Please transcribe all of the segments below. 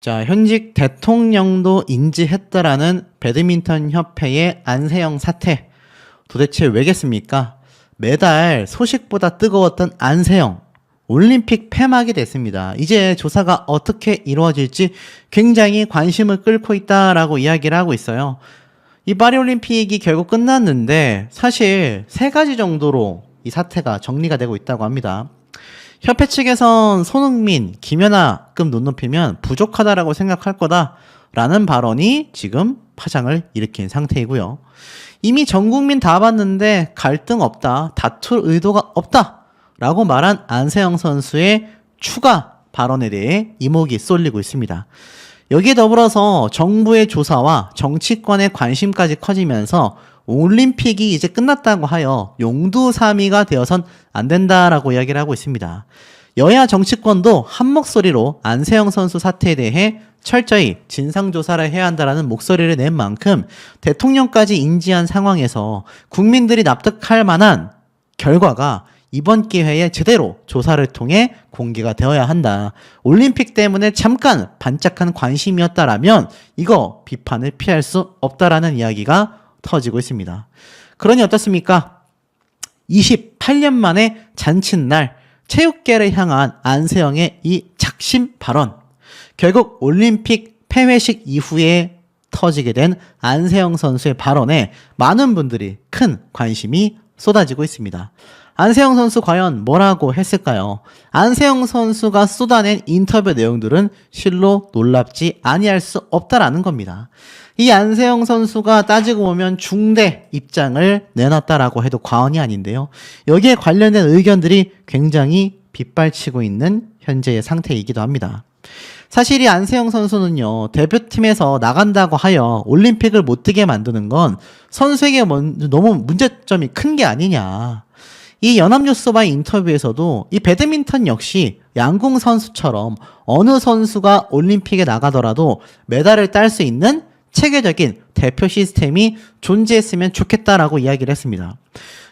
자, 현직 대통령도 인지했다라는 배드민턴 협회의 안세영 사태. 도대체 왜겠습니까? 매달 소식보다 뜨거웠던 안세영. 올림픽 폐막이 됐습니다. 이제 조사가 어떻게 이루어질지 굉장히 관심을 끌고 있다라고 이야기를 하고 있어요. 이 파리올림픽이 결국 끝났는데 사실 세 가지 정도로 이 사태가 정리가 되고 있다고 합니다. 협회 측에선 손흥민, 김연아급 눈높이면 부족하다라고 생각할 거다라는 발언이 지금 파장을 일으킨 상태이고요. 이미 전 국민 다 봤는데 갈등 없다, 다툴 의도가 없다라고 말한 안세영 선수의 추가 발언에 대해 이목이 쏠리고 있습니다. 여기에 더불어서 정부의 조사와 정치권의 관심까지 커지면서 올림픽이 이제 끝났다고 하여 용두사미가 되어선 안 된다라고 이야기를 하고 있습니다. 여야 정치권도 한 목소리로 안세영 선수 사태에 대해 철저히 진상조사를 해야 한다라는 목소리를 낸 만큼 대통령까지 인지한 상황에서 국민들이 납득할 만한 결과가 이번 기회에 제대로 조사를 통해 공개가 되어야 한다. 올림픽 때문에 잠깐 반짝한 관심이었다라면 이거 비판을 피할 수 없다라는 이야기가 터지고 있습니다. 그러니 어떻습니까? 28년 만에 잔칫날 체육계를 향한 안세영의 이 작심 발언. 결국 올림픽 폐회식 이후에 터지게 된 안세영 선수의 발언에 많은 분들이 큰 관심이 쏟아지고 있습니다. 안세영 선수 과연 뭐라고 했을까요? 안세영 선수가 쏟아낸 인터뷰 내용들은 실로 놀랍지 아니할 수 없다라는 겁니다. 이 안세영 선수가 따지고 보면 중대 입장을 내놨다라고 해도 과언이 아닌데요. 여기에 관련된 의견들이 굉장히 빗발치고 있는 현재의 상태이기도 합니다. 사실 이 안세영 선수는요, 대표팀에서 나간다고 하여 올림픽을 못 뛰게 만드는 건 선수에게 너무 문제점이 큰 게 아니냐. 이 연합뉴스와의 인터뷰에서도 이 배드민턴 역시 양궁 선수처럼 어느 선수가 올림픽에 나가더라도 메달을 딸 수 있는 체계적인 대표 시스템이 존재했으면 좋겠다라고 이야기를 했습니다.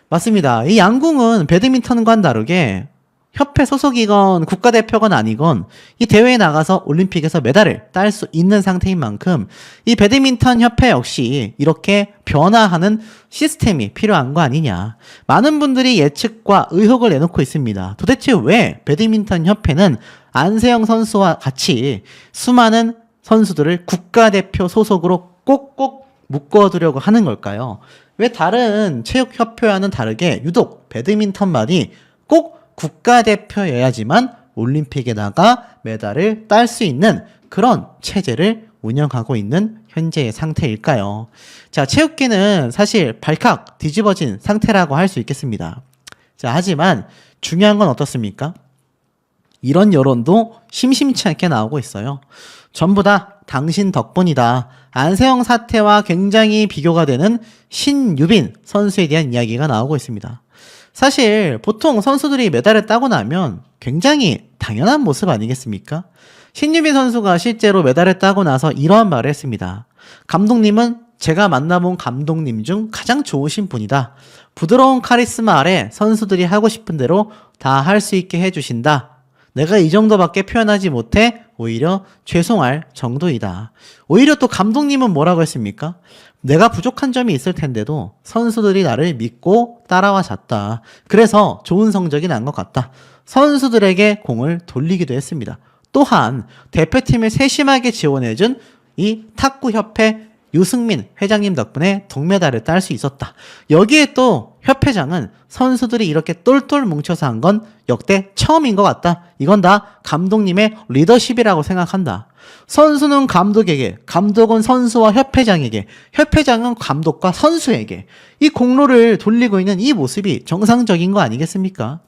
맞습니다. 이 양궁은 배드민턴과는 다르게 협회 소속이건 국가대표건 아니건 이 대회에 나가서 올림픽에서 메달을 딸 수 있는 상태인 만큼 이 배드민턴 협회 역시 이렇게 변화하는 시스템이 필요한 거 아니냐. 많은 분들이 예측과 의혹을 내놓고 있습니다. 도대체 왜 배드민턴 협회는 안세영 선수와 같이 수많은 선수들을 국가대표 소속으로 꼭꼭 묶어두려고 하는 걸까요? 왜 다른 체육협회와는 다르게 유독 배드민턴만이 꼭 국가대표여야지만 올림픽에 나가 메달을 딸 수 있는 그런 체제를 운영하고 있는 현재의 상태일까요? 자, 체육계는 사실 발칵 뒤집어진 상태라고 할 수 있겠습니다. 자, 하지만 중요한 건 어떻습니까? 이런 여론도 심심치 않게 나오고 있어요. 전부 다 당신 덕분이다. 안세영 사태와 굉장히 비교가 되는 신유빈 선수에 대한 이야기가 나오고 있습니다. 사실 보통 선수들이 메달을 따고 나면 굉장히 당연한 모습 아니겠습니까? 신유빈 선수가 실제로 메달을 따고 나서 이러한 말을 했습니다. 감독님은 제가 만나본 감독님 중 가장 좋으신 분이다. 부드러운 카리스마 아래 선수들이 하고 싶은 대로 다 할 수 있게 해주신다. 내가 이 정도밖에 표현하지 못해 오히려 죄송할 정도이다. 오히려 또 감독님은 뭐라고 했습니까? 내가 부족한 점이 있을 텐데도 선수들이 나를 믿고 따라와 잤다. 그래서 좋은 성적이 난 것 같다. 선수들에게 공을 돌리기도 했습니다. 또한 대표팀을 세심하게 지원해준 이 탁구협회 유승민 회장님 덕분에 동메달을 딸 수 있었다. 여기에 또 협회장은 선수들이 이렇게 똘똘 뭉쳐서 한 건 역대 처음인 것 같다. 이건 다 감독님의 리더십이라고 생각한다. 선수는 감독에게, 감독은 선수와 협회장에게, 협회장은 감독과 선수에게 이 공로를 돌리고 있는 이 모습이 정상적인 거 아니겠습니까?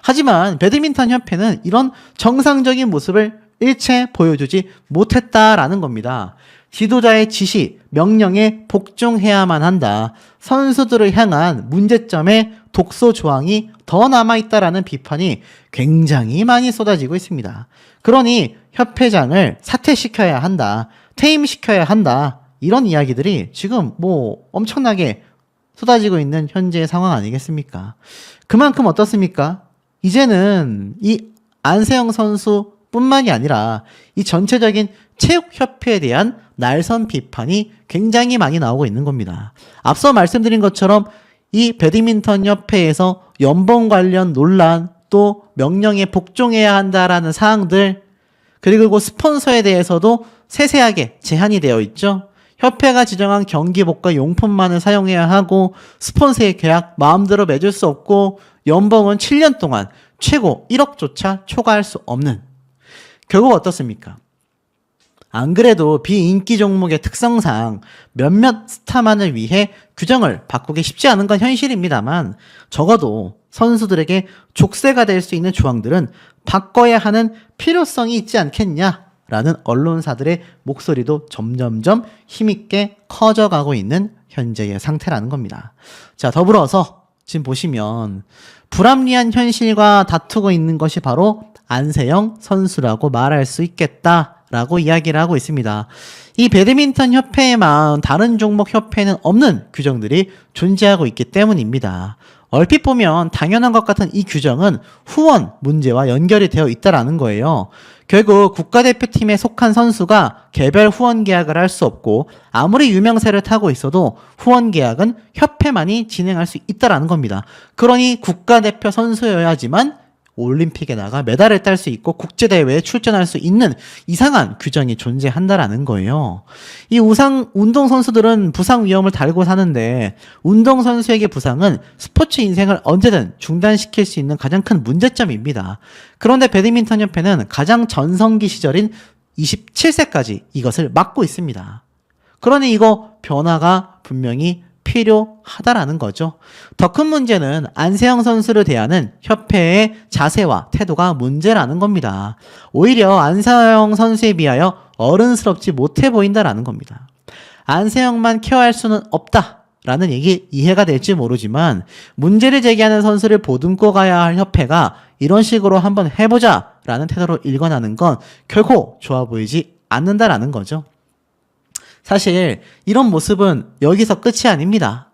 하지만 배드민턴 협회는 이런 정상적인 모습을 일체 보여주지 못했다라는 겁니다. 지도자의 지시, 명령에 복종해야만 한다. 선수들을 향한 문제점의 독소 조항이 더 남아있다라는 비판이 굉장히 많이 쏟아지고 있습니다. 그러니 협회장을 사퇴시켜야 한다. 퇴임시켜야 한다. 이런 이야기들이 지금 엄청나게 쏟아지고 있는 현재의 상황 아니겠습니까? 그만큼 어떻습니까? 이제는 이 안세영 선수 뿐만이 아니라 이 전체적인 체육협회에 대한 날선 비판이 굉장히 많이 나오고 있는 겁니다. 앞서 말씀드린 것처럼 이 배드민턴 협회에서 연봉 관련 논란, 또 명령에 복종해야 한다라는 사항들, 그리고 스폰서에 대해서도 세세하게 제한이 되어 있죠. 협회가 지정한 경기복과 용품만을 사용해야 하고 스폰서의 계약 마음대로 맺을 수 없고 연봉은 7년 동안 최고 1억조차 초과할 수 없는. 결국 어떻습니까? 안 그래도 비인기 종목의 특성상 몇몇 스타만을 위해 규정을 바꾸기 쉽지 않은 건 현실입니다만 적어도 선수들에게 족쇄가 될 수 있는 조항들은 바꿔야 하는 필요성이 있지 않겠냐라는 언론사들의 목소리도 점점점 힘있게 커져가고 있는 현재의 상태라는 겁니다. 자, 더불어서 지금 보시면 불합리한 현실과 다투고 있는 것이 바로 안세영 선수라고 말할 수 있겠다라고 이야기를 하고 있습니다. 이 배드민턴 협회에만 다른 종목 협회에는 없는 규정들이 존재하고 있기 때문입니다. 얼핏 보면 당연한 것 같은 이 규정은 후원 문제와 연결이 되어 있다라는 거예요. 결국 국가대표팀에 속한 선수가 개별 후원 계약을 할 수 없고 아무리 유명세를 타고 있어도 후원 계약은 협회만이 진행할 수 있다라는 겁니다. 그러니 국가대표 선수여야지만 올림픽에 나가 메달을 딸 수 있고 국제대회에 출전할 수 있는 이상한 규정이 존재한다라는 거예요. 이 운동선수들은 부상 위험을 달고 사는데 운동선수에게 부상은 스포츠 인생을 언제든 중단시킬 수 있는 가장 큰 문제점입니다. 그런데 배드민턴 협회는 가장 전성기 시절인 27세까지 이것을 막고 있습니다. 그러니 이거 변화가 분명히 필요하다라는 거죠. 더 큰 문제는 안세영 선수를 대하는 협회의 자세와 태도가 문제라는 겁니다. 오히려 안세영 선수에 비하여 어른스럽지 못해 보인다라는 겁니다. 안세영만 케어할 수는 없다라는 얘기 이해가 될지 모르지만 문제를 제기하는 선수를 보듬고 가야 할 협회가 이런 식으로 한번 해보자라는 태도로 일관하는 건 결코 좋아 보이지 않는다라는 거죠. 사실 이런 모습은 여기서 끝이 아닙니다.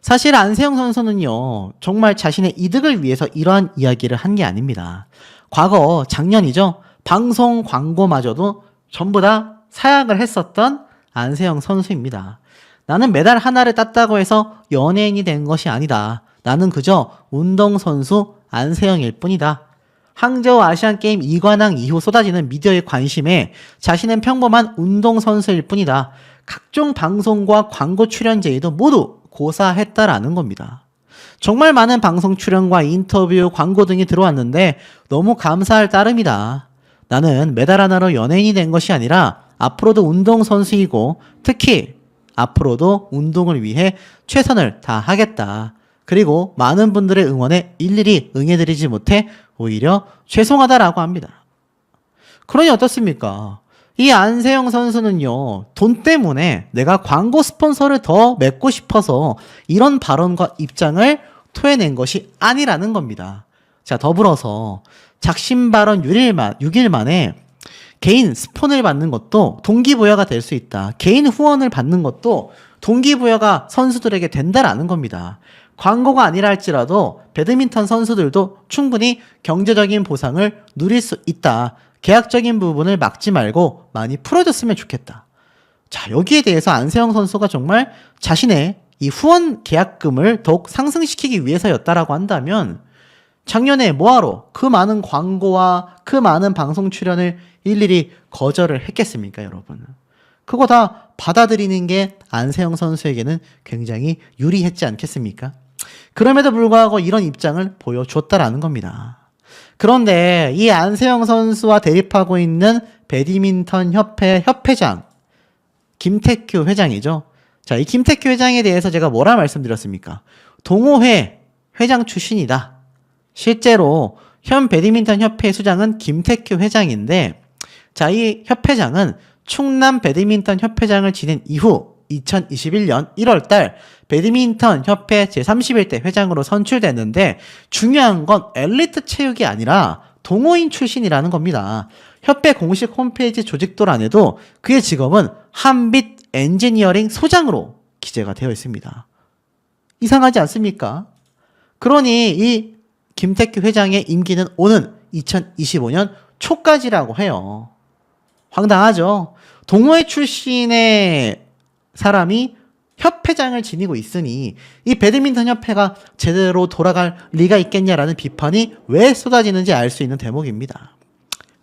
사실 안세영 선수는요, 정말 자신의 이득을 위해서 이러한 이야기를 한 게 아닙니다. 과거 작년이죠. 방송 광고마저도 전부 다 사약을 했었던 안세영 선수입니다. 나는 메달 하나를 땄다고 해서 연예인이 된 것이 아니다. 나는 그저 운동선수 안세영일 뿐이다. 항저우 아시안게임 2관왕 이후 쏟아지는 미디어의 관심에 자신은 평범한 운동선수일 뿐이다. 각종 방송과 광고 출연 제의도 모두 고사했다라는 겁니다. 정말 많은 방송 출연과 인터뷰, 광고 등이 들어왔는데 너무 감사할 따름이다. 나는 메달 하나로 연예인이 된 것이 아니라 앞으로도 운동선수이고 특히 앞으로도 운동을 위해 최선을 다하겠다. 그리고 많은 분들의 응원에 일일이 응해드리지 못해 오히려 죄송하다라고 합니다. 그러니 어떻습니까? 이 안세영 선수는요, 돈 때문에 내가 광고 스폰서를 더 맺고 싶어서 이런 발언과 입장을 토해낸 것이 아니라는 겁니다. 자, 더불어서 작심 발언 6일 만에 개인 스폰을 받는 것도 동기부여가 될 수 있다. 개인 후원을 받는 것도 동기부여가 선수들에게 된다라는 겁니다. 광고가 아니라 할지라도 배드민턴 선수들도 충분히 경제적인 보상을 누릴 수 있다. 계약적인 부분을 막지 말고 많이 풀어줬으면 좋겠다. 자, 여기에 대해서 안세영 선수가 정말 자신의 이 후원 계약금을 더욱 상승시키기 위해서였다라고 한다면 작년에 뭐하러 그 많은 광고와 그 많은 방송 출연을 일일이 거절을 했겠습니까, 여러분? 그거 다 받아들이는 게 안세영 선수에게는 굉장히 유리했지 않겠습니까? 그럼에도 불구하고 이런 입장을 보여줬다라는 겁니다. 그런데 이 안세영 선수와 대립하고 있는 배드민턴 협회 협회장 김태큐 회장이죠. 자, 이 김태큐 회장에 대해서 제가 뭐라 말씀드렸습니까? 동호회 회장 출신이다. 실제로 현 배드민턴 협회 수장은 김태큐 회장인데, 자, 이 협회장은 충남 배드민턴 협회장을 지낸 이후 2021년 1월달 배드민턴 협회 제31대 회장으로 선출됐는데 중요한 건 엘리트 체육이 아니라 동호인 출신이라는 겁니다. 협회 공식 홈페이지 조직도란에도 그의 직업은 한빛 엔지니어링 소장으로 기재가 되어 있습니다. 이상하지 않습니까? 그러니 이 김태규 회장의 임기는 오는 2025년 초까지라고 해요. 황당하죠. 동호회 출신의 사람이 협회장을 지니고 있으니 이 배드민턴 협회가 제대로 돌아갈 리가 있겠냐라는 비판이 왜 쏟아지는지 알 수 있는 대목입니다.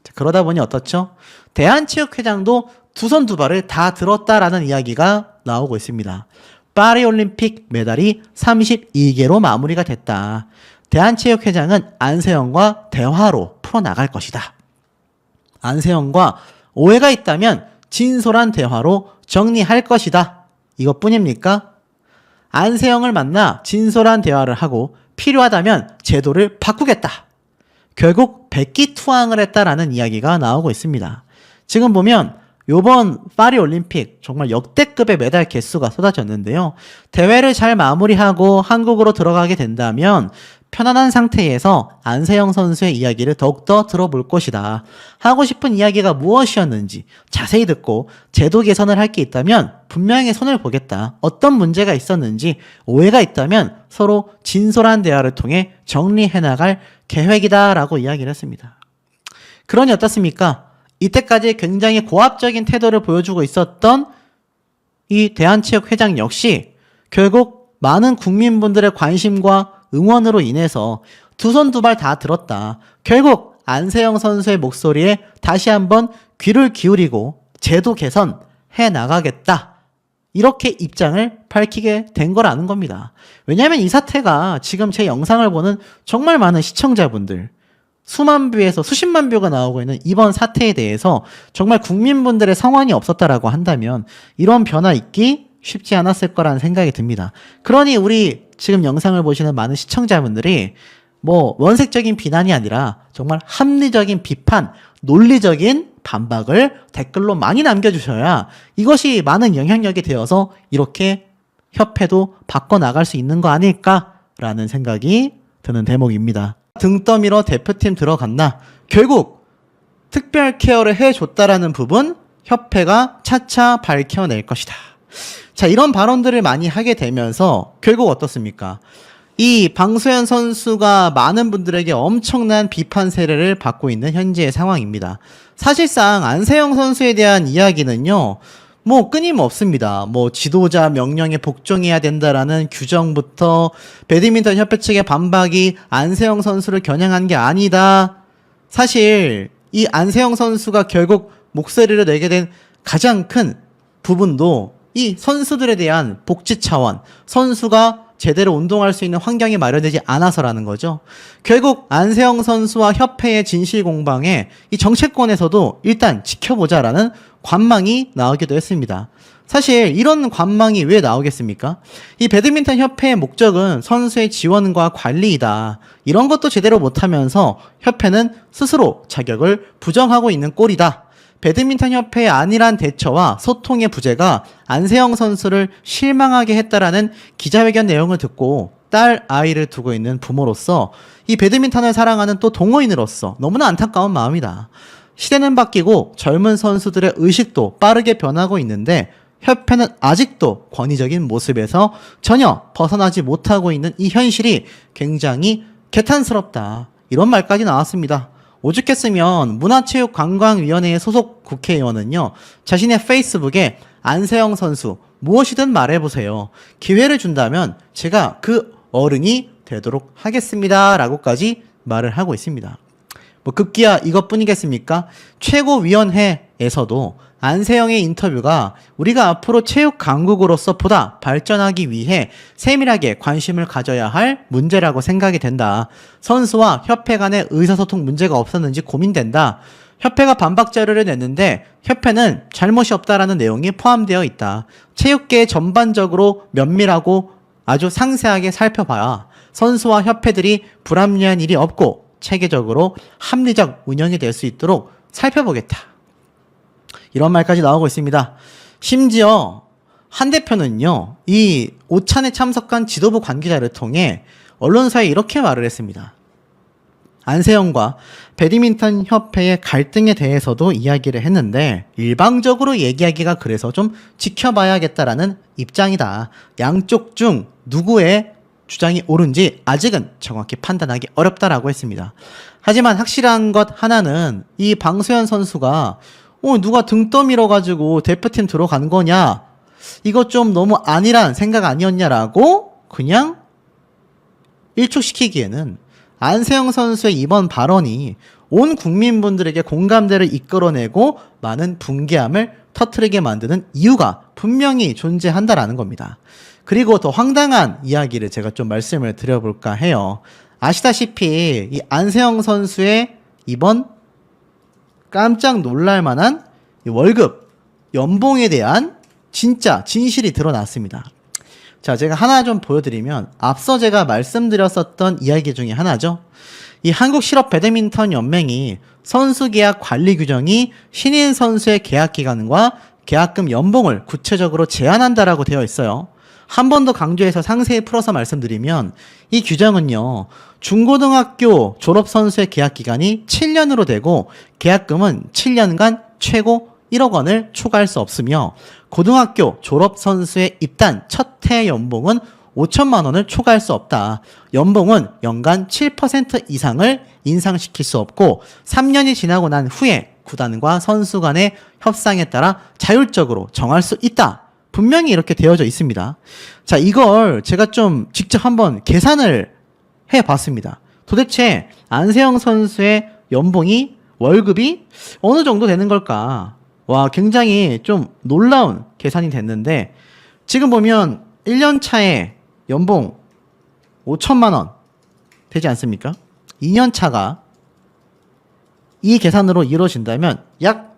자, 그러다 보니 어떻죠? 대한체육회장도 두 손 두 발을 다 들었다라는 이야기가 나오고 있습니다. 파리올림픽 메달이 32개로 마무리가 됐다. 대한체육회장은 안세영과 대화로 풀어나갈 것이다. 안세영과 오해가 있다면 진솔한 대화로 정리할 것이다. 이것뿐입니까? 안세영을 만나 진솔한 대화를 하고 필요하다면 제도를 바꾸겠다. 결국 백기투항을 했다라는 이야기가 나오고 있습니다. 지금 보면 이번 파리올림픽 정말 역대급의 메달 개수가 쏟아졌는데요. 대회를 잘 마무리하고 한국으로 들어가게 된다면 편안한 상태에서 안세영 선수의 이야기를 더욱더 들어볼 것이다. 하고 싶은 이야기가 무엇이었는지 자세히 듣고 제도 개선을 할 게 있다면 분명히 손을 보겠다. 어떤 문제가 있었는지 오해가 있다면 서로 진솔한 대화를 통해 정리해 나갈 계획이다 라고 이야기를 했습니다. 그러니 어떻습니까? 이때까지 굉장히 고압적인 태도를 보여주고 있었던 이 대한체육회장 역시 결국 많은 국민분들의 관심과 응원으로 인해서 두 손 두 발 다 들었다. 결국 안세영 선수의 목소리에 다시 한번 귀를 기울이고 제도 개선해 나가겠다. 이렇게 입장을 밝히게 된 거라는 겁니다. 왜냐하면 이 사태가 지금 제 영상을 보는 정말 많은 시청자분들, 수만 뷰에서 수십만 뷰가 나오고 있는 이번 사태에 대해서 정말 국민분들의 성원이 없었다라고 한다면 이런 변화 있기 쉽지 않았을 거라는 생각이 듭니다. 그러니 우리 지금 영상을 보시는 많은 시청자분들이 뭐 원색적인 비난이 아니라 정말 합리적인 비판, 논리적인 반박을 댓글로 많이 남겨주셔야 이것이 많은 영향력이 되어서 이렇게 협회도 바꿔나갈 수 있는 거 아닐까라는 생각이 드는 대목입니다. 등 떠밀어 대표팀 들어갔나? 결국 특별 케어를 해줬다라는 부분 협회가 차차 밝혀낼 것이다. 자, 이런 발언들을 많이 하게 되면서 결국 어떻습니까? 이 방수현 선수가 많은 분들에게 엄청난 비판 세례를 받고 있는 현재의 상황입니다. 사실상 안세영 선수에 대한 이야기는요, 뭐 끊임없습니다. 뭐 지도자 명령에 복종해야 된다라는 규정부터 배드민턴 협회 측의 반박이 안세영 선수를 겨냥한 게 아니다. 사실 이 안세영 선수가 결국 목소리를 내게 된 가장 큰 부분도 이 선수들에 대한 복지 차원, 선수가 제대로 운동할 수 있는 환경이 마련되지 않아서라는 거죠. 결국 안세영 선수와 협회의 진실 공방에 이 정치권에서도 일단 지켜보자라는 관망이 나오기도 했습니다. 사실 이런 관망이 왜 나오겠습니까? 이 배드민턴 협회의 목적은 선수의 지원과 관리이다. 이런 것도 제대로 못하면서 협회는 스스로 자격을 부정하고 있는 꼴이다. 배드민턴 협회의 안일한 대처와 소통의 부재가 안세영 선수를 실망하게 했다라는 기자회견 내용을 듣고 딸 아이를 두고 있는 부모로서 이 배드민턴을 사랑하는 또 동호인으로서 너무나 안타까운 마음이다. 시대는 바뀌고 젊은 선수들의 의식도 빠르게 변하고 있는데 협회는 아직도 권위적인 모습에서 전혀 벗어나지 못하고 있는 이 현실이 굉장히 개탄스럽다. 이런 말까지 나왔습니다. 오죽했으면 문화체육관광위원회의 소속 국회의원은요, 자신의 페이스북에 안세영 선수 무엇이든 말해보세요. 기회를 준다면 제가 그 어른이 되도록 하겠습니다. 라고까지 말을 하고 있습니다. 뭐 급기야 이것뿐이겠습니까? 최고위원회에서도 안세영의 인터뷰가 우리가 앞으로 체육 강국으로서 보다 발전하기 위해 세밀하게 관심을 가져야 할 문제라고 생각이 된다. 선수와 협회 간의 의사소통 문제가 없었는지 고민된다. 협회가 반박 자료를 냈는데 협회는 잘못이 없다라는 내용이 포함되어 있다. 체육계 전반적으로 면밀하고 아주 상세하게 살펴봐야 선수와 협회들이 불합리한 일이 없고 체계적으로 합리적 운영이 될 수 있도록 살펴보겠다. 이런 말까지 나오고 있습니다. 심지어 한 대표는요, 이 오찬에 참석한 지도부 관계자를 통해 언론사에 이렇게 말을 했습니다. 안세영과 배드민턴 협회의 갈등에 대해서도 이야기를 했는데 일방적으로 얘기하기가 그래서 좀 지켜봐야겠다라는 입장이다. 양쪽 중 누구의 주장이 옳은지 아직은 정확히 판단하기 어렵다라고 했습니다. 하지만 확실한 것 하나는 이 방소연 선수가 누가 등 떠밀어 가지고 대표팀 들어간 거냐, 이거 좀 너무 아니란 생각 아니었냐라고 그냥 일축시키기에는 안세영 선수의 이번 발언이 온 국민분들에게 공감대를 이끌어내고 많은 분개함을 터뜨리게 만드는 이유가 분명히 존재한다라는 겁니다. 그리고 더 황당한 이야기를 제가 좀 말씀을 드려볼까 해요. 아시다시피 이 안세영 선수의 이번 깜짝 놀랄만한 월급, 연봉에 대한 진짜 진실이 드러났습니다. 자, 제가 하나 좀 보여드리면 앞서 제가 말씀드렸었던 이야기 중에 하나죠. 이 한국실업배드민턴연맹이 선수계약 관리 규정이 신인 선수의 계약 기간과 계약금 연봉을 구체적으로 제한한다라고 되어 있어요. 한 번 더 강조해서 상세히 풀어서 말씀드리면 이 규정은요, 중고등학교 졸업 선수의 계약 기간이 7년으로 되고 계약금은 7년간 최고 1억 원을 초과할 수 없으며 고등학교 졸업 선수의 입단 첫 해 연봉은 5천만 원을 초과할 수 없다. 연봉은 연간 7% 이상을 인상시킬 수 없고 3년이 지나고 난 후에 구단과 선수 간의 협상에 따라 자율적으로 정할 수 있다. 분명히 이렇게 되어져 있습니다. 자, 이걸 제가 좀 직접 한번 계산을 해봤습니다. 도대체 안세영 선수의 연봉이, 월급이 어느 정도 되는 걸까? 와, 굉장히 좀 놀라운 계산이 됐는데, 지금 보면 1년 차에 연봉 5천만 원 되지 않습니까? 2년 차가 이 계산으로 이루어진다면 약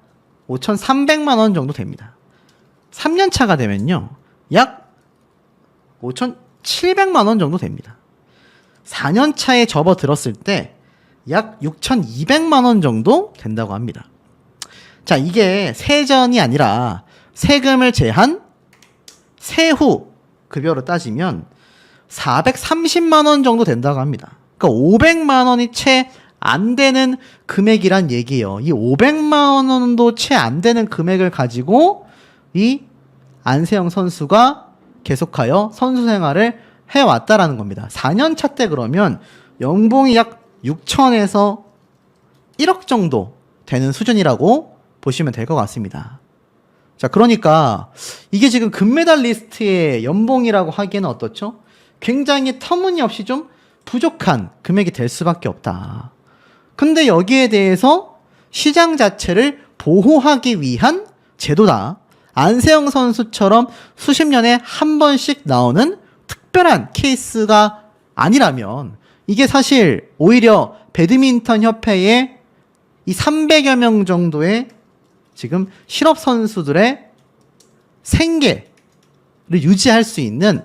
5,300만 원 정도 됩니다. 3년 차가 되면요, 약 5,700만 원 정도 됩니다. 4년 차에 접어들었을 때 약 6,200만 원 정도 된다고 합니다. 자, 이게 세전이 아니라 세금을 제한 세후 급여로 따지면 430만 원 정도 된다고 합니다. 그러니까 500만 원이 채 안 되는 금액이란 얘기예요. 이 500만 원도 채 안 되는 금액을 가지고 이 안세영 선수가 계속하여 선수 생활을 해왔다라는 겁니다. 4년 차 때 그러면 연봉이 약 6천에서 1억 정도 되는 수준이라고 보시면 될 것 같습니다. 자, 그러니까 이게 지금 금메달리스트의 연봉이라고 하기에는 어떻죠? 굉장히 터무니없이 좀 부족한 금액이 될 수밖에 없다. 근데 여기에 대해서 시장 자체를 보호하기 위한 제도다. 안세영 선수처럼 수십 년에 한 번씩 나오는 특별한 케이스가 아니라면 이게 사실 오히려 배드민턴 협회의 이 300여 명 정도의 지금 실업 선수들의 생계를 유지할 수 있는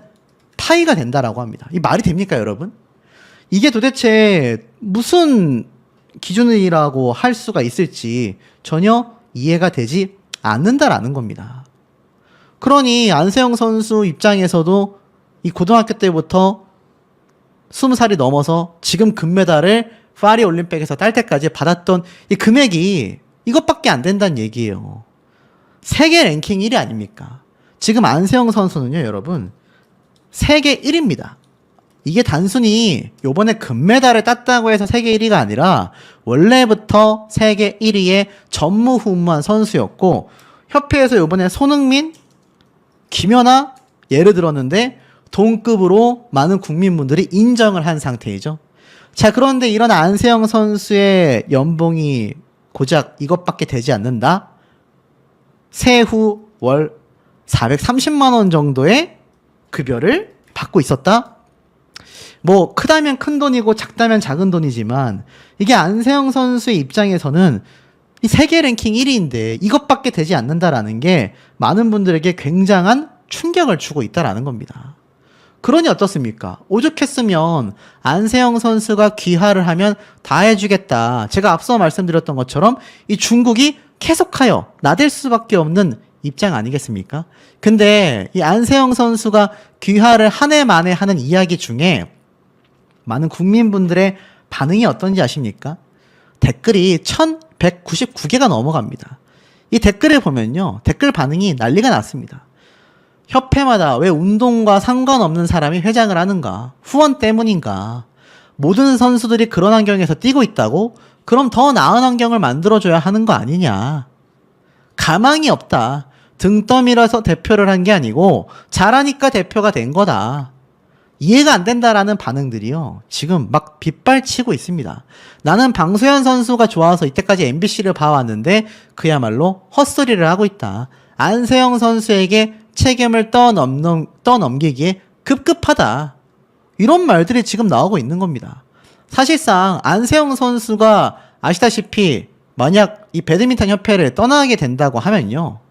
파이가 된다라고 합니다. 이 말이 됩니까, 여러분? 이게 도대체 무슨 기준이라고 할 수가 있을지 전혀 이해가 되지 않는다라는 겁니다. 그러니 안세영 선수 입장에서도 이 고등학교 때부터 20살이 넘어서 지금 금메달을 파리 올림픽에서 딸 때까지 받았던 이 금액이 이것밖에 안 된다는 얘기예요. 세계 랭킹 1위 아닙니까? 지금 안세영 선수는요, 여러분, 세계 1위입니다. 이게 단순히 요번에 금메달을 땄다고 해서 세계 1위가 아니라 원래부터 세계 1위의 전무후무한 선수였고, 협회에서 요번에 손흥민, 김연아 예를 들었는데 동급으로 많은 국민분들이 인정을 한 상태이죠. 자, 그런데 이런 안세영 선수의 연봉이 고작 이것밖에 되지 않는다? 세후 월 430만 원 정도의 급여를 받고 있었다? 뭐 크다면 큰 돈이고 작다면 작은 돈이지만 이게 안세영 선수의 입장에서는 이 세계 랭킹 1위인데 이것밖에 되지 않는다라는 게 많은 분들에게 굉장한 충격을 주고 있다라는 겁니다. 그러니 어떻습니까? 오죽했으면 안세영 선수가 귀화를 하면 다 해주겠다. 제가 앞서 말씀드렸던 것처럼 이 중국이 계속하여 나댈 수밖에 없는 입장 아니겠습니까? 근데 이 안세영 선수가 귀화를 한 해 만에 하는 이야기 중에 많은 국민분들의 반응이 어떤지 아십니까? 댓글이 1199개가 넘어갑니다. 이 댓글을 보면요, 댓글 반응이 난리가 났습니다. 협회마다 왜 운동과 상관없는 사람이 회장을 하는가? 후원 때문인가? 모든 선수들이 그런 환경에서 뛰고 있다고? 그럼 더 나은 환경을 만들어줘야 하는 거 아니냐? 가망이 없다. 등 떠밀어서 대표를 한 게 아니고 잘하니까 대표가 된 거다. 이해가 안 된다라는 반응들이요. 지금 막 빗발치고 있습니다. 나는 방수현 선수가 좋아서 이때까지 MBC를 봐왔는데 그야말로 헛소리를 하고 있다. 안세영 선수에게 책임을 떠넘기기에 급급하다. 이런 말들이 지금 나오고 있는 겁니다. 사실상 안세영 선수가 아시다시피 만약 이 배드민턴 협회를 떠나게 된다고 하면요.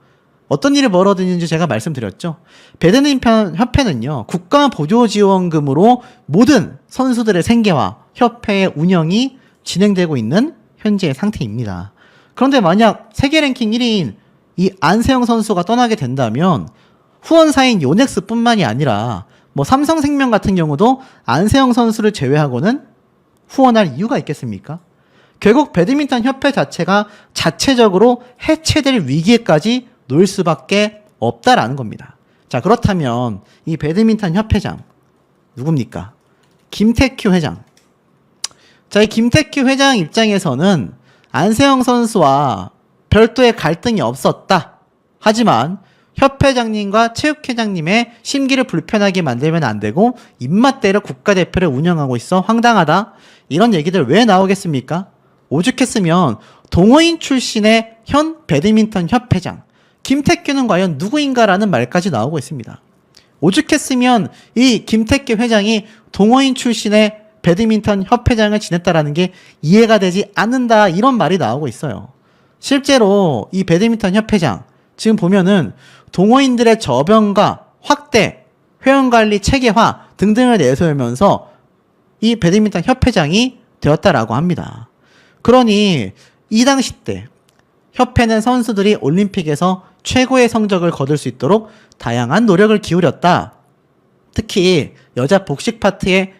어떤 일이 벌어지는지 제가 말씀드렸죠. 배드민턴 협회는요. 국가 보조지원금으로 모든 선수들의 생계와 협회의 운영이 진행되고 있는 현재의 상태입니다. 그런데 만약 세계 랭킹 1위인 이 안세영 선수가 떠나게 된다면 후원사인 요넥스뿐만이 아니라 뭐 삼성생명 같은 경우도 안세영 선수를 제외하고는 후원할 이유가 있겠습니까? 결국 배드민턴 협회 자체가 자체적으로 해체될 위기에까지 놓일 수밖에 없다라는 겁니다. 자, 그렇다면 이 배드민턴 협회장 누굽니까? 김태큐 회장. 자, 이 김태큐 회장 입장에서는 안세영 선수와 별도의 갈등이 없었다. 하지만 협회장님과 체육회장님의 심기를 불편하게 만들면 안 되고 입맛대로 국가대표를 운영하고 있어 황당하다. 이런 얘기들 왜 나오겠습니까? 오죽했으면 동호인 출신의 현 배드민턴 협회장 김태규는 과연 누구인가라는 말까지 나오고 있습니다. 오죽했으면 이 김태규 회장이 동호인 출신의 배드민턴 협회장을 지냈다라는 게 이해가 되지 않는다 이런 말이 나오고 있어요. 실제로 이 배드민턴 협회장 지금 보면은 동호인들의 저변과 확대, 회원관리 체계화 등등을 내세우면서 이 배드민턴 협회장이 되었다라고 합니다. 그러니 이 당시 때 협회는 선수들이 올림픽에서 최고의 성적을 거둘 수 있도록 다양한 노력을 기울였다. 특히 여자 복식 파트의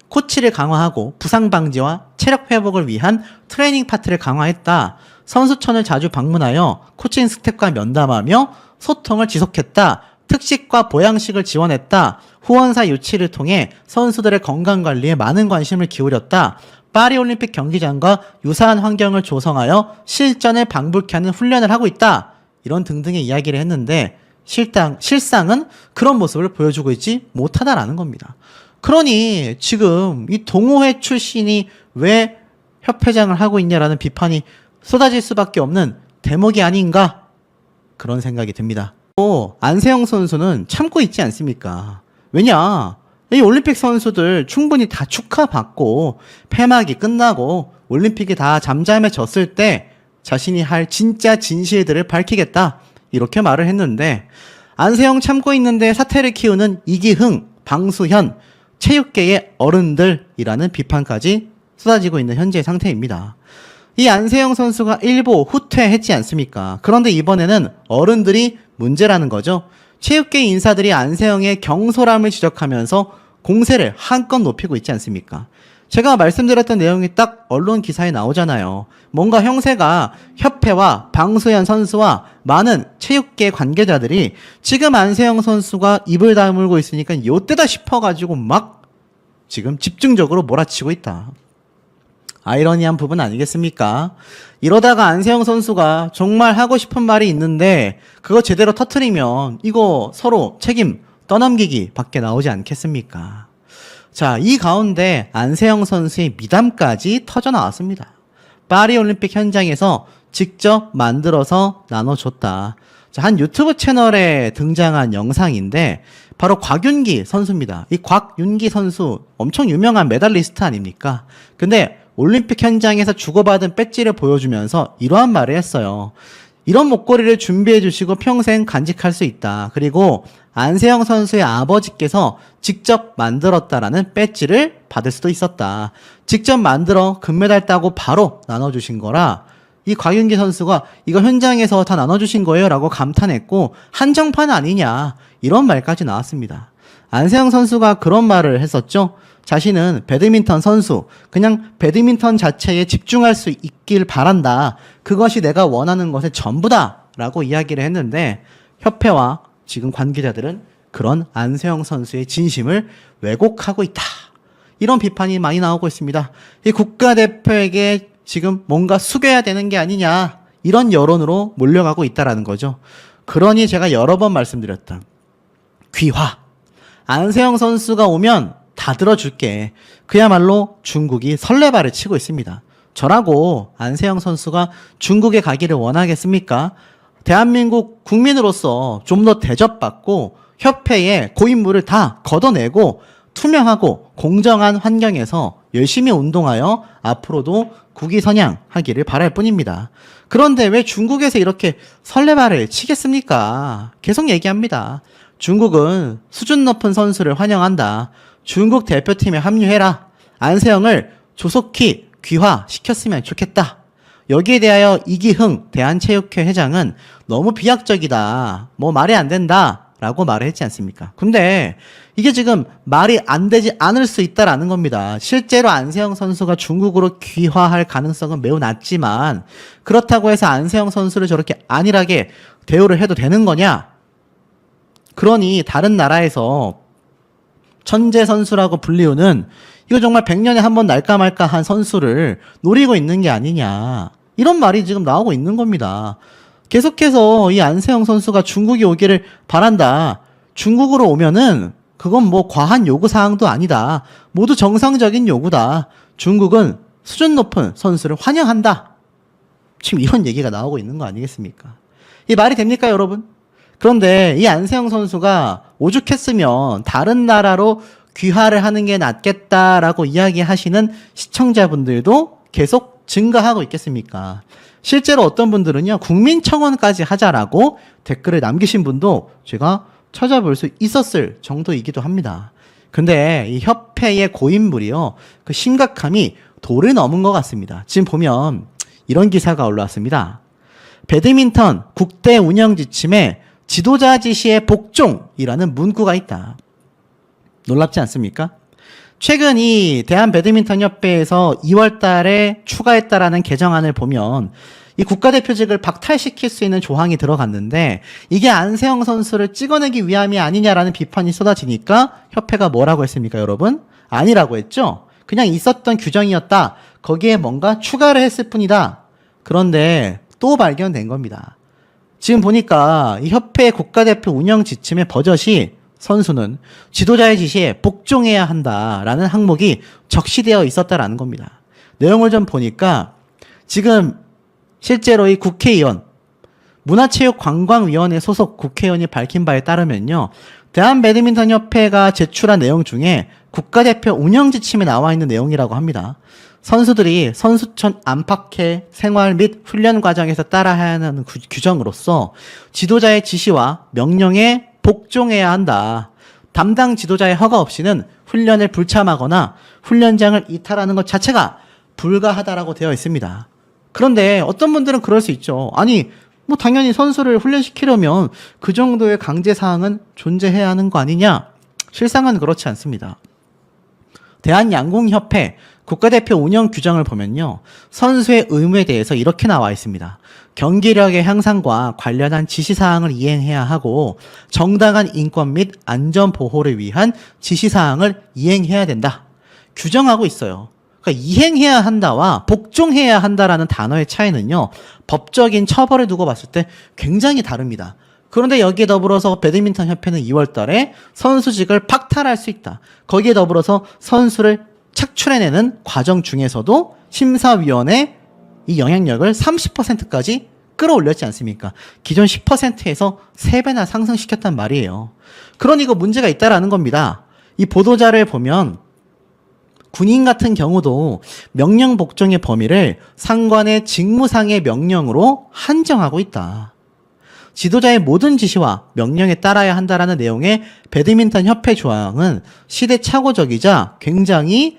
코치를 강화하고 부상 방지와 체력 회복을 위한 트레이닝 파트를 강화했다. 선수촌을 자주 방문하여 코칭 스태프과 면담하며 소통을 지속했다. 특식과 보양식을 지원했다. 후원사 유치를 통해 선수들의 건강관리에 많은 관심을 기울였다. 파리올림픽 경기장과 유사한 환경을 조성하여 실전을 방불케 하는 훈련을 하고 있다. 이런 등등의 이야기를 했는데 실상은 그런 모습을 보여주고 있지 못하다라는 겁니다. 그러니 지금 이 동호회 출신이 왜 협회장을 하고 있냐라는 비판이 쏟아질 수밖에 없는 대목이 아닌가 그런 생각이 듭니다. 또 안세영 선수는 참고 있지 않습니까? 왜냐? 이 올림픽 선수들 충분히 다 축하받고 폐막이 끝나고 올림픽이 다 잠잠해졌을 때 자신이 할 진짜 진실들을 밝히겠다 이렇게 말을 했는데 안세영 참고 있는데 사태를 키우는 이기흥, 방수현, 체육계의 어른들이라는 비판까지 쏟아지고 있는 현재 상태입니다. 이 안세영 선수가 일보 후퇴했지 않습니까? 그런데 이번에는 어른들이 문제라는 거죠. 체육계 인사들이 안세영의 경솔함을 지적하면서 공세를 한껏 높이고 있지 않습니까? 제가 말씀드렸던 내용이 딱 언론 기사에 나오잖아요. 뭔가 형세가 협회와 방수현 선수와 많은 체육계 관계자들이 지금 안세영 선수가 입을 다물고 있으니까 요때다 싶어가지고 막 지금 집중적으로 몰아치고 있다. 아이러니한 부분 아니겠습니까? 이러다가 안세영 선수가 정말 하고 싶은 말이 있는데 그거 제대로 터트리면 이거 서로 책임 떠넘기기 밖에 나오지 않겠습니까? 자, 이 가운데 안세영 선수의 미담까지 터져 나왔습니다. 파리올림픽 현장에서 직접 만들어서 나눠줬다. 자, 한 유튜브 채널에 등장한 영상인데 바로 곽윤기 선수입니다. 이 곽윤기 선수 엄청 유명한 메달리스트 아닙니까? 근데 올림픽 현장에서 주고받은 배지를 보여주면서 이러한 말을 했어요. 이런 목걸이를 준비해 주시고 평생 간직할 수 있다. 그리고 안세영 선수의 아버지께서 직접 만들었다라는 배지를 받을 수도 있었다. 직접 만들어 금메달 따고 바로 나눠주신 거라 이 곽윤기 선수가 이거 현장에서 다 나눠주신 거예요 라고 감탄했고 한정판 아니냐 이런 말까지 나왔습니다. 안세영 선수가 그런 말을 했었죠. 자신은 배드민턴 선수, 그냥 배드민턴 자체에 집중할 수 있길 바란다. 그것이 내가 원하는 것의 전부다 라고 이야기를 했는데 협회와 지금 관계자들은 그런 안세영 선수의 진심을 왜곡하고 있다. 이런 비판이 많이 나오고 있습니다. 이 국가대표에게 지금 뭔가 숙여야 되는 게 아니냐. 이런 여론으로 몰려가고 있다라는 거죠. 그러니 제가 여러 번 말씀드렸던 귀화. 안세영 선수가 오면 다 들어줄게. 그야말로 중국이 설레발을 치고 있습니다. 저라고 안세영 선수가 중국에 가기를 원하겠습니까? 대한민국 국민으로서 좀 더 대접받고 협회의 고인물을 다 걷어내고 투명하고 공정한 환경에서 열심히 운동하여 앞으로도 국위선양하기를 바랄 뿐입니다. 그런데 왜 중국에서 이렇게 설레발을 치겠습니까? 계속 얘기합니다. 중국은 수준 높은 선수를 환영한다. 중국 대표팀에 합류해라. 안세영을 조속히 귀화시켰으면 좋겠다. 여기에 대하여 이기흥 대한체육회 회장은 너무 비약적이다. 뭐 말이 안 된다. 라고 말을 했지 않습니까? 근데 이게 지금 말이 안 되지 않을 수 있다라는 겁니다. 실제로 안세영 선수가 중국으로 귀화할 가능성은 매우 낮지만 그렇다고 해서 안세영 선수를 저렇게 안일하게 대우를 해도 되는 거냐? 그러니 다른 나라에서 천재 선수라고 불리우는 이거 정말 100년에 한 번 날까 말까 한 선수를 노리고 있는 게 아니냐. 이런 말이 지금 나오고 있는 겁니다. 계속해서 이 안세영 선수가 중국에 오기를 바란다. 중국으로 오면은 그건 뭐 과한 요구사항도 아니다. 모두 정상적인 요구다. 중국은 수준 높은 선수를 환영한다. 지금 이런 얘기가 나오고 있는 거 아니겠습니까? 이 말이 됩니까, 여러분? 그런데 이 안세영 선수가 오죽했으면 다른 나라로 귀화를 하는 게 낫겠다라고 이야기하시는 시청자분들도 계속 증가하고 있겠습니까? 실제로 어떤 분들은요, 국민청원까지 하자라고 댓글을 남기신 분도 제가 찾아볼 수 있었을 정도이기도 합니다. 근데 이 협회의 고인물이요, 그 심각함이 도를 넘은 것 같습니다. 지금 보면 이런 기사가 올라왔습니다. 배드민턴 국대 운영 지침에 지도자 지시의 복종이라는 문구가 있다. 놀랍지 않습니까? 최근 이 대한배드민턴협회에서 2월 달에 추가했다라는 개정안을 보면 이 국가대표직을 박탈시킬 수 있는 조항이 들어갔는데 이게 안세영 선수를 찍어내기 위함이 아니냐라는 비판이 쏟아지니까 협회가 뭐라고 했습니까, 여러분? 아니라고 했죠? 그냥 있었던 규정이었다. 거기에 뭔가 추가를 했을 뿐이다. 그런데 또 발견된 겁니다. 지금 보니까 이 협회 국가대표 운영 지침의 버젓이 선수는 지도자의 지시에 복종해야 한다라는 항목이 적시되어 있었다라는 겁니다. 내용을 좀 보니까 지금 실제로 이 국회의원, 문화체육관광위원회 소속 국회의원이 밝힌 바에 따르면요. 대한배드민턴협회가 제출한 내용 중에 국가대표 운영 지침에 나와 있는 내용이라고 합니다. 선수들이 선수촌 안팎의 생활 및 훈련 과정에서 따라야 하는 규정으로서 지도자의 지시와 명령에 복종해야 한다. 담당 지도자의 허가 없이는 훈련을 불참하거나 훈련장을 이탈하는 것 자체가 불가하다라고 되어 있습니다. 그런데 어떤 분들은 그럴 수 있죠. 아니, 뭐 당연히 선수를 훈련시키려면 그 정도의 강제사항은 존재해야 하는 거 아니냐? 실상은 그렇지 않습니다. 대한양궁협회 국가대표 운영 규정을 보면요. 선수의 의무에 대해서 이렇게 나와 있습니다. 경기력의 향상과 관련한 지시사항을 이행해야 하고 정당한 인권 및 안전 보호를 위한 지시사항을 이행해야 된다. 규정하고 있어요. 그러니까 이행해야 한다와 복종해야 한다라는 단어의 차이는요. 법적인 처벌을 두고 봤을 때 굉장히 다릅니다. 그런데 여기에 더불어서 배드민턴 협회는 2월 달에 선수직을 박탈할 수 있다. 거기에 더불어서 선수를 착출해내는 과정 중에서도 심사위원회 이 영향력을 30%까지 끌어올렸지 않습니까? 기존 10%에서 3배나 상승시켰단 말이에요. 그러니 이거 문제가 있다라는 겁니다. 이 보도자를 보면 군인 같은 경우도 명령 복종의 범위를 상관의 직무상의 명령으로 한정하고 있다. 지도자의 모든 지시와 명령에 따라야 한다라는 내용의 배드민턴 협회 조항은 시대착오적이자 굉장히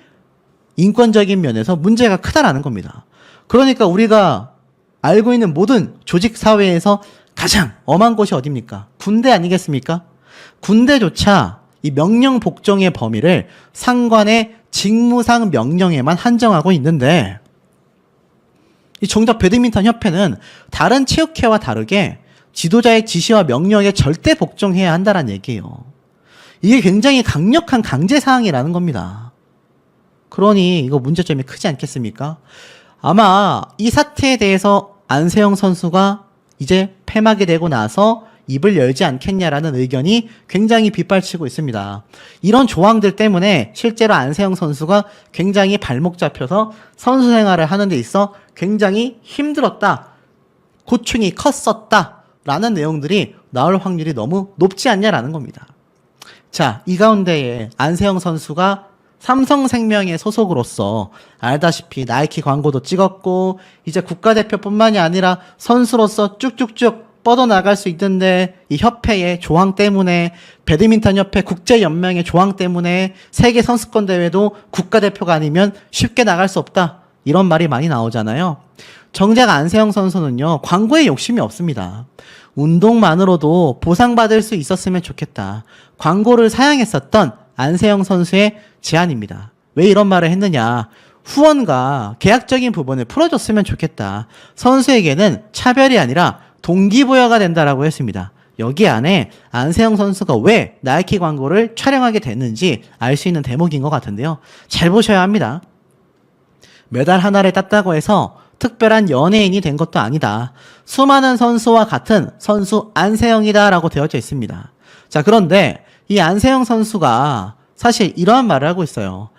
인권적인 면에서 문제가 크다라는 겁니다. 그러니까 우리가 알고 있는 모든 조직 사회에서 가장 엄한 곳이 어디입니까? 군대 아니겠습니까? 군대조차 이 명령 복종의 범위를 상관의 직무상 명령에만 한정하고 있는데 이 정작 배드민턴 협회는 다른 체육회와 다르게 지도자의 지시와 명령에 절대 복종해야 한다는 얘기예요. 이게 굉장히 강력한 강제사항이라는 겁니다. 그러니 이거 문제점이 크지 않겠습니까? 아마 이 사태에 대해서 안세영 선수가 이제 폐막이 되고 나서 입을 열지 않겠냐라는 의견이 굉장히 빗발치고 있습니다. 이런 조항들 때문에 실제로 안세영 선수가 굉장히 발목 잡혀서 선수 생활을 하는 데 있어 굉장히 힘들었다, 고충이 컸었다 라는 내용들이 나올 확률이 너무 높지 않냐라는 겁니다. 자, 이 가운데에 안세영 선수가 삼성생명의 소속으로서 알다시피 나이키 광고도 찍었고 이제 국가대표뿐만이 아니라 선수로서 쭉쭉쭉 뻗어나갈 수 있는데 이 협회의 조항 때문에, 배드민턴협회 국제연맹의 조항 때문에 세계 선수권 대회도 국가대표가 아니면 쉽게 나갈 수 없다, 이런 말이 많이 나오잖아요. 정작 안세영 선수는요, 광고에 욕심이 없습니다. 운동만으로도 보상받을 수 있었으면 좋겠다, 광고를 사양했었던 안세영 선수의 제안입니다. 왜 이런 말을 했느냐, 후원과 계약적인 부분을 풀어줬으면 좋겠다, 선수에게는 차별이 아니라 동기부여가 된다라고 했습니다. 여기 안에 안세영 선수가 왜 나이키 광고를 촬영하게 됐는지 알 수 있는 대목인 것 같은데요. 잘 보셔야 합니다. 메달 하나를 땄다고 해서 특별한 연예인이 된 것도 아니다, 수많은 선수와 같은 선수 안세영이다라고 되어져 있습니다. 자, 그런데 이 안세영 선수가 사실 이러한 말을 하고 있어요.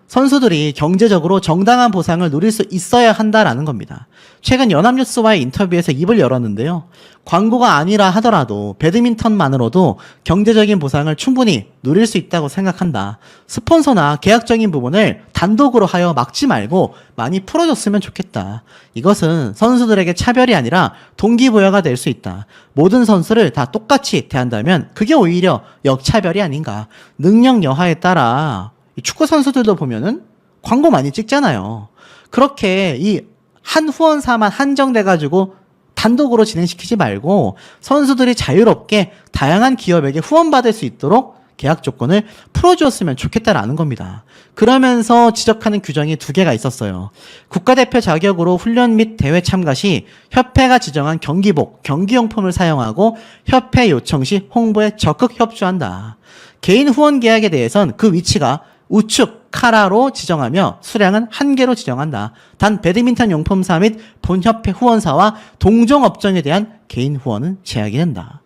선수들이 경제적으로 정당한 보상을 누릴 수 있어야 한다라는 겁니다. 최근 연합뉴스와의 인터뷰에서 입을 열었는데요. 광고가 아니라 하더라도 배드민턴만으로도 경제적인 보상을 충분히 누릴 수 있다고 생각한다. 스폰서나 계약적인 부분을 단독으로 하여 막지 말고 많이 풀어줬으면 좋겠다. 이것은 선수들에게 차별이 아니라 동기부여가 될 수 있다. 모든 선수를 다 똑같이 대한다면 그게 오히려 역차별이 아닌가. 능력 여하에 따라 축구 선수들도 보면은 광고 많이 찍잖아요. 그렇게 이 한 후원사만 한정돼가지고 단독으로 진행시키지 말고 선수들이 자유롭게 다양한 기업에게 후원받을 수 있도록 계약 조건을 풀어주었으면 좋겠다라는 겁니다. 그러면서 지적하는 규정이 2개가 있었어요. 국가대표 자격으로 훈련 및 대회 참가 시 협회가 지정한 경기복, 경기용품을 사용하고 협회 요청 시 홍보에 적극 협조한다. 개인 후원 계약에 대해선 그 위치가 우측 카라로 지정하며 수량은 1개로 지정한다. 단 배드민턴 용품사 및 본협회 후원사와 동종업종에 대한 개인 후원은 제약이 된다.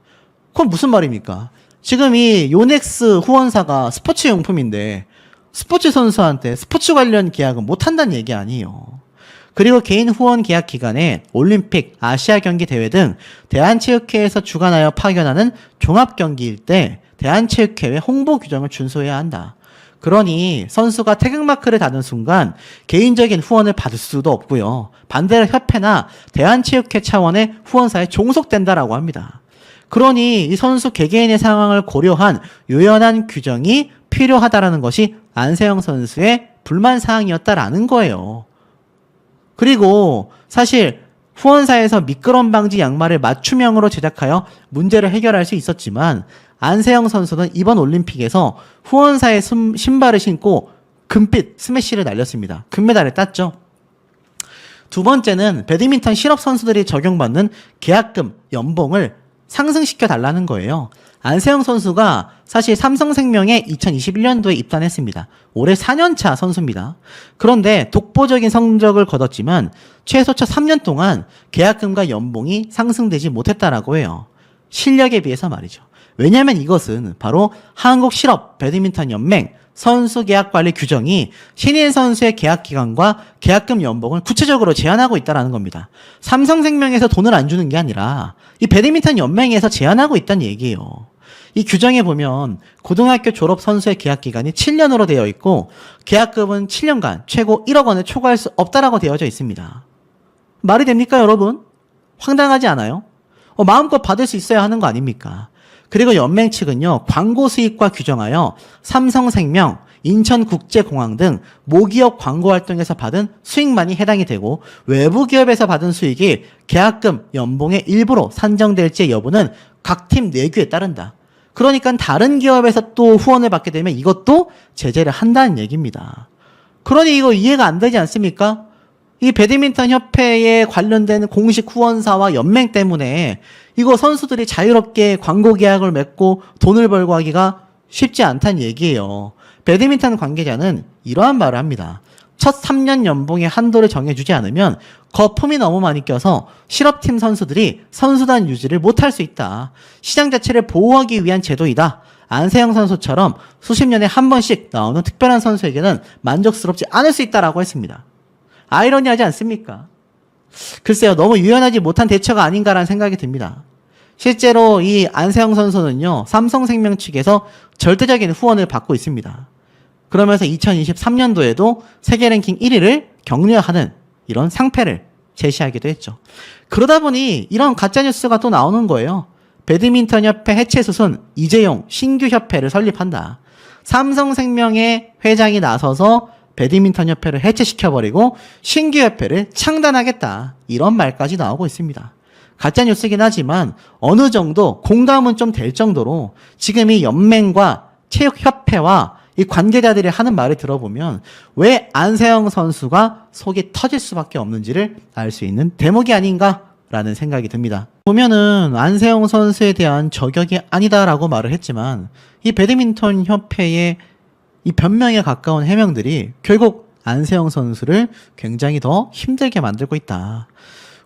그건 무슨 말입니까? 지금 이 요넥스 후원사가 스포츠 용품인데 스포츠 선수한테 스포츠 관련 계약은 못한다는 얘기 아니에요. 그리고 개인 후원 계약 기간에 올림픽, 아시아 경기 대회 등 대한체육회에서 주관하여 파견하는 종합경기일 때 대한체육회의 홍보 규정을 준수해야 한다. 그러니 선수가 태극마크를 다는 순간 개인적인 후원을 받을 수도 없고요. 반대로 협회나 대한체육회 차원의 후원사에 종속된다라고 합니다. 그러니 이 선수 개개인의 상황을 고려한 유연한 규정이 필요하다라는 것이 안세영 선수의 불만사항이었다라는 거예요. 그리고 사실 후원사에서 미끄럼 방지 양말을 맞춤형으로 제작하여 문제를 해결할 수 있었지만 안세영 선수는 이번 올림픽에서 후원사의 신발을 신고 금빛 스매시를 날렸습니다. 금메달을 땄죠. 2번째는 배드민턴 실업 선수들이 적용받는 계약금, 연봉을 상승시켜 달라는 거예요. 안세영 선수가 사실 삼성생명에 2021년도에 입단했습니다. 올해 4년차 선수입니다. 그런데 독보적인 성적을 거뒀지만 최소 첫 3년 동안 계약금과 연봉이 상승되지 못했다라고 해요. 실력에 비해서 말이죠. 왜냐하면 이것은 바로 한국실업 배드민턴 연맹 선수 계약 관리 규정이 신인 선수의 계약 기간과 계약금 연봉을 구체적으로 제한하고 있다는 겁니다. 삼성생명에서 돈을 안 주는 게 아니라 이 배드민턴 연맹에서 제한하고 있다는 얘기예요. 이 규정에 보면 고등학교 졸업 선수의 계약 기간이 7년으로 되어 있고 계약금은 7년간 최고 1억 원을 초과할 수 없다라고 되어져 있습니다. 말이 됩니까, 여러분? 황당하지 않아요? 마음껏 받을 수 있어야 하는 거 아닙니까? 그리고 연맹 측은요, 광고 수익과 규정하여 삼성생명, 인천국제공항 등 모기업 광고 활동에서 받은 수익만이 해당이 되고 외부 기업에서 받은 수익이 계약금, 연봉의 일부로 산정될지 여부는 각 팀 내규에 따른다. 그러니까 다른 기업에서 또 후원을 받게 되면 이것도 제재를 한다는 얘기입니다. 그러니 이거 이해가 안 되지 않습니까? 이 배드민턴 협회에 관련된 공식 후원사와 연맹 때문에 이거 선수들이 자유롭게 광고 계약을 맺고 돈을 벌고 하기가 쉽지 않다는 얘기예요. 배드민턴 관계자는 이러한 말을 합니다. 첫 3년 연봉의 한도를 정해주지 않으면 거품이 너무 많이 껴서 실업팀 선수들이 선수단 유지를 못할 수 있다. 시장 자체를 보호하기 위한 제도이다. 안세영 선수처럼 수십 년에 한 번씩 나오는 특별한 선수에게는 만족스럽지 않을 수 있다라고 했습니다. 아이러니하지 않습니까? 글쎄요, 너무 유연하지 못한 대처가 아닌가라는 생각이 듭니다. 실제로 이 안세영 선수는요, 삼성생명 측에서 절대적인 후원을 받고 있습니다. 그러면서 2023년도에도 세계 랭킹 1위를 격려하는 이런 상패를 제시하기도 했죠. 그러다 보니 이런 가짜뉴스가 또 나오는 거예요. 배드민턴협회 해체 수순 이재용 신규 협회를 설립한다. 삼성생명의 회장이 나서서 배드민턴협회를 해체시켜버리고 신규 협회를 창단하겠다. 이런 말까지 나오고 있습니다. 가짜뉴스긴 하지만 어느 정도 공감은 좀 될 정도로 지금 이 연맹과 체육협회와 이 관계자들이 하는 말을 들어보면 왜 안세영 선수가 속이 터질 수밖에 없는지를 알 수 있는 대목이 아닌가라는 생각이 듭니다. 보면은 안세영 선수에 대한 저격이 아니다라고 말을 했지만 이 배드민턴 협회의 이 변명에 가까운 해명들이 결국 안세영 선수를 굉장히 더 힘들게 만들고 있다.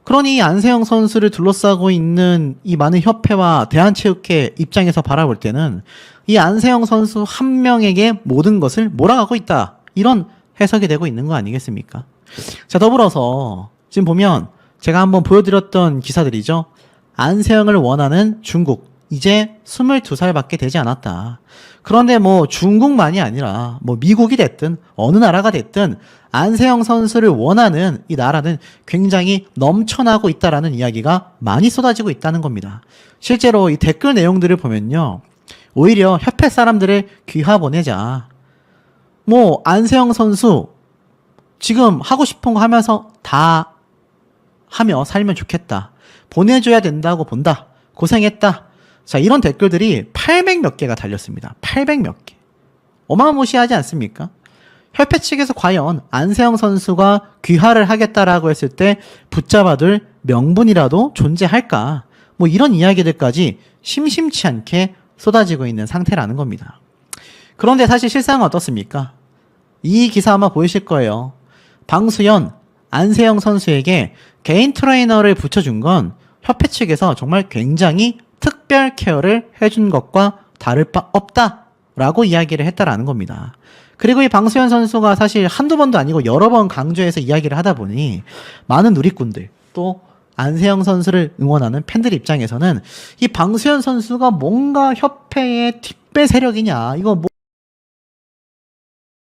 그러니 안세영 선수를 둘러싸고 있는 이 많은 협회와 대한체육회 입장에서 바라볼 때는 이 안세영 선수 한 명에게 모든 것을 몰아가고 있다. 이런 해석이 되고 있는 거 아니겠습니까? 자, 더불어서 지금 보면 제가 한번 보여드렸던 기사들이죠. 안세영을 원하는 중국. 이제 22살밖에 되지 않았다. 그런데 뭐 중국만이 아니라 뭐 미국이 됐든 어느 나라가 됐든 안세영 선수를 원하는 이 나라는 굉장히 넘쳐나고 있다라는 이야기가 많이 쏟아지고 있다는 겁니다. 실제로 이 댓글 내용들을 보면요. 오히려 협회 사람들을 귀화 보내자. 뭐 안세영 선수 지금 하고 싶은 거 하면서 다 하며 살면 좋겠다. 보내줘야 된다고 본다. 고생했다. 자, 이런 댓글들이 800 몇 개가 달렸습니다. 800 몇 개. 어마무시하지 않습니까? 협회 측에서 과연 안세영 선수가 귀화를 하겠다라고 했을 때 붙잡아둘 명분이라도 존재할까? 뭐 이런 이야기들까지 심심치 않게 쏟아지고 있는 상태라는 겁니다. 그런데 사실 실상은 어떻습니까? 이 기사 아마 보이실 거예요. 방수연, 안세영 선수에게 개인 트레이너를 붙여준 건 협회 측에서 정말 굉장히 특별 케어를 해준 것과 다를 바 없다라고 이야기를 했다라는 겁니다. 그리고 이 방수현 선수가 사실 한두 번도 아니고 여러 번 강조해서 이야기를 하다 보니 많은 누리꾼들 또 안세영 선수를 응원하는 팬들 입장에서는 이 방수현 선수가 뭔가 협회의 뒷배 세력이냐, 이거